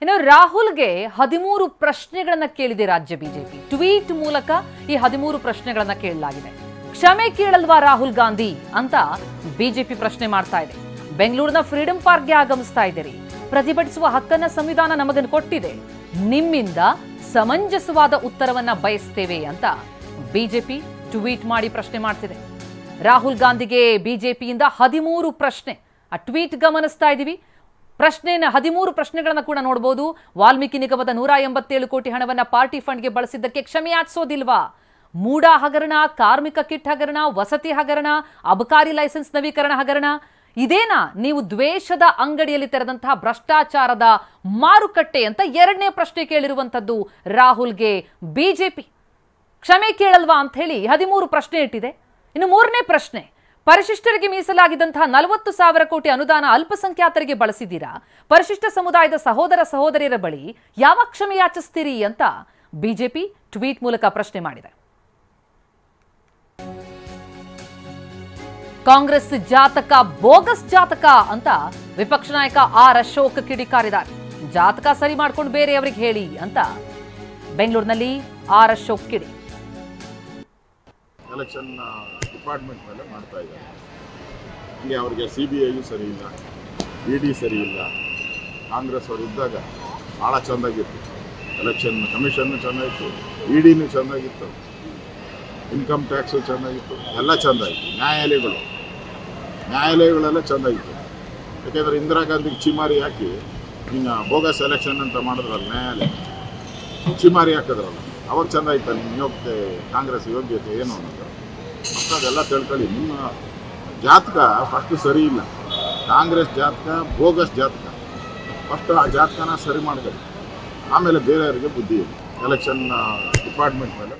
ಇನ್ನು ರಾಹುಲ್ಗೆ 13 ಪ್ರಶ್ನೆಗಳನ್ನ ಕೇಳಿದೆ ರಾಜ್ಯ ಬಿಜೆಪಿ. ಟ್ವೀಟ್ ಮೂಲಕ ಈ 13 ಪ್ರಶ್ನೆಗಳನ್ನ ಕೇಳಲಾಗಿದೆ. ಕ್ಷಮೆ ಕೇಳಲ್ವಾ ರಾಹುಲ್ ಗಾಂಧಿ ಅಂತ ಬಿಜೆಪಿ ಪ್ರಶ್ನೆ ಮಾಡ್ತಾ ಇದೆ. ಬೆಂಗಳೂರಿನ ಫ್ರೀಡಂ ಪಾರ್ಕ್ಗೆ ಆಗಮಿಸ್ತಾ ಇದ್ದೀರಿ, ಪ್ರತಿಭಟಿಸುವ ಹಕ್ಕನ್ನ ಸಂವಿಧಾನ ನಮಗನ್ನು ಕೊಟ್ಟಿದೆ, ನಿಮ್ಮಿಂದ ಸಮಂಜಸವಾದ ಉತ್ತರವನ್ನ ಬಯಸ್ತೇವೆ ಅಂತ ಬಿಜೆಪಿ ಟ್ವೀಟ್ ಮಾಡಿ ಪ್ರಶ್ನೆ ಮಾಡ್ತಿದೆ. ರಾಹುಲ್ ಗಾಂಧಿಗೆ ಬಿಜೆಪಿಯಿಂದ 13 ಪ್ರಶ್ನೆ. ಆ ಟ್ವೀಟ್ ಗಮನಿಸ್ತಾ ಇದೀವಿ. ಪ್ರಶ್ನೆನ 13 ಪ್ರಶ್ನೆಗಳನ್ನ ಕೂಡ ನೋಡಬಹುದು. ವಾಲ್ಮೀಕಿ ನಿಗಮದ 187 ಕೋಟಿ ಹಣವನ್ನ ಪಾರ್ಟಿ ಫಂಡ್ಗೆ ಬಳಸಿದ್ದಕ್ಕೆ ಕ್ಷಮೆ ಯಾಚಿಸೋದಿಲ್ವಾ? ಮೂಡಾ ಹಗರಣ, ಕಾರ್ಮಿಕ ಕಿಟ್ ಹಗರಣ, ವಸತಿ ಹಗರಣ, ಅಬಕಾರಿ ಲೈಸೆನ್ಸ್ ನವೀಕರಣ ಹಗರಣ, ಇದೇನಾ ನೀವು ದ್ವೇಷದ ಅಂಗಡಿಯಲ್ಲಿ ತೆರೆದಂತಹ ಭ್ರಷ್ಟಾಚಾರದ ಮಾರುಕಟ್ಟೆ ಅಂತ ಎರಡನೇ ಪ್ರಶ್ನೆ ಕೇಳಿರುವಂತದ್ದು ರಾಹುಲ್ಗೆ ಬಿಜೆಪಿ. ಕ್ಷಮೆ ಕೇಳಲ್ವಾ ಅಂತ ಹೇಳಿ 13 ಪ್ರಶ್ನೆ ಇಟ್ಟಿದೆ. ಇನ್ನು ಮೂರನೇ ಪ್ರಶ್ನೆ, ಪರಿಶಿಷ್ಟರಿಗೆ ಮೀಸಲಾಗಿದ್ದಂತಹ 40,000 ಕೋಟಿ ಅನುದಾನ ಅಲ್ಪಸಂಖ್ಯಾತರಿಗೆ ಬಳಸಿದ್ದೀರಾ? ಪರಿಶಿಷ್ಟ ಸಮುದಾಯದ ಸಹೋದರ ಸಹೋದರಿಯರ ಬಳಿ ಯಾವ ಕ್ಷಮೆ ಯಾಚಿಸ್ತೀರಿ ಅಂತ ಬಿಜೆಪಿ ಟ್ವೀಟ್ ಮೂಲಕ ಪ್ರಶ್ನೆ ಮಾಡಿದೆ. ಕಾಂಗ್ರೆಸ್ ಜಾತಕ ಬೋಗಸ್ ಜಾತಕ ಅಂತ ವಿಪಕ್ಷ ನಾಯಕ ಆರ್ ಅಶೋಕ್ ಕಿಡಿಕಾರಿದ್ದಾರೆ. ಜಾತಕ ಸರಿ ಮಾಡ್ಕೊಂಡು ಬೇರೆಯವರಿಗೆ ಹೇಳಿ ಅಂತ ಬೆಂಗಳೂರಿನಲ್ಲಿ ಆರ್ ಅಶೋಕ್ ಕಿಡಿ. ಎಲೆಕ್ಷನ್ ಡಿಪಾರ್ಟ್ಮೆಂಟ್ ಮೇಲೆ ಮಾಡ್ತಾ ಇದ್ದಾರೆ. ಹೀಗೆ ಅವರಿಗೆ CBI ಸರಿ ಇಲ್ಲ, ED ಸರಿ ಇಲ್ಲ. ಕಾಂಗ್ರೆಸ್ ಅವರು ಇದ್ದಾಗ ಭಾಳ ಚೆಂದಾಗಿತ್ತು. ಎಲೆಕ್ಷನ್ ಕಮಿಷನ್ನು ಚೆನ್ನಾಗಿತ್ತು, EDನೂ ಚೆನ್ನಾಗಿತ್ತು, ಇನ್ಕಮ್ ಟ್ಯಾಕ್ಸು ಚೆನ್ನಾಗಿತ್ತು, ಎಲ್ಲ ಚೆಂದಾಗಿತ್ತು. ನ್ಯಾಯಾಲಯಗಳೆಲ್ಲ ಚೆಂದಾಗಿತ್ತು. ಯಾಕೆಂದರೆ ಇಂದಿರಾ ಗಾಂಧಿಗೆ ಚಿಮಾರಿ ಹಾಕಿ ಇನ್ನು ಬೋಗಸ್ ಎಲೆಕ್ಷನ್ ಅಂತ ಮಾಡಿದ್ರಲ್ಲ, ನ್ಯಾಯಾಲಯ ಚಿಮಾರಿ ಹಾಕಿದ್ರಲ್ಲ, ಅವಾಗ ಚೆಂದ ಆಯ್ತಾ ನಿಮ್ಮ ಯೋಗ್ಯತೆ, ಕಾಂಗ್ರೆಸ್ ಯೋಗ್ಯತೆ ಏನು ಅನ್ನೋದು ಅದೆಲ್ಲ ತಿಳ್ಕೊಳ್ಳಿ. ನಿಮ್ಮ ಜಾತಕ ಫಸ್ಟು ಸರಿ ಇಲ್ಲ. ಕಾಂಗ್ರೆಸ್ ಜಾತಕ ಬೋಗಸ್ ಜಾತಕ. ಫಸ್ಟು ಆ ಜಾತಕನ ಸರಿ ಮಾಡ್ಕೊಳ್ಳಿ, ಆಮೇಲೆ ಬೇರೆಯವರಿಗೆ ಬುದ್ಧಿ ಇಲ್ಲ. ಎಲೆಕ್ಷನ್ ಡಿಪಾರ್ಟ್ಮೆಂಟ್ ಮೇಲೆ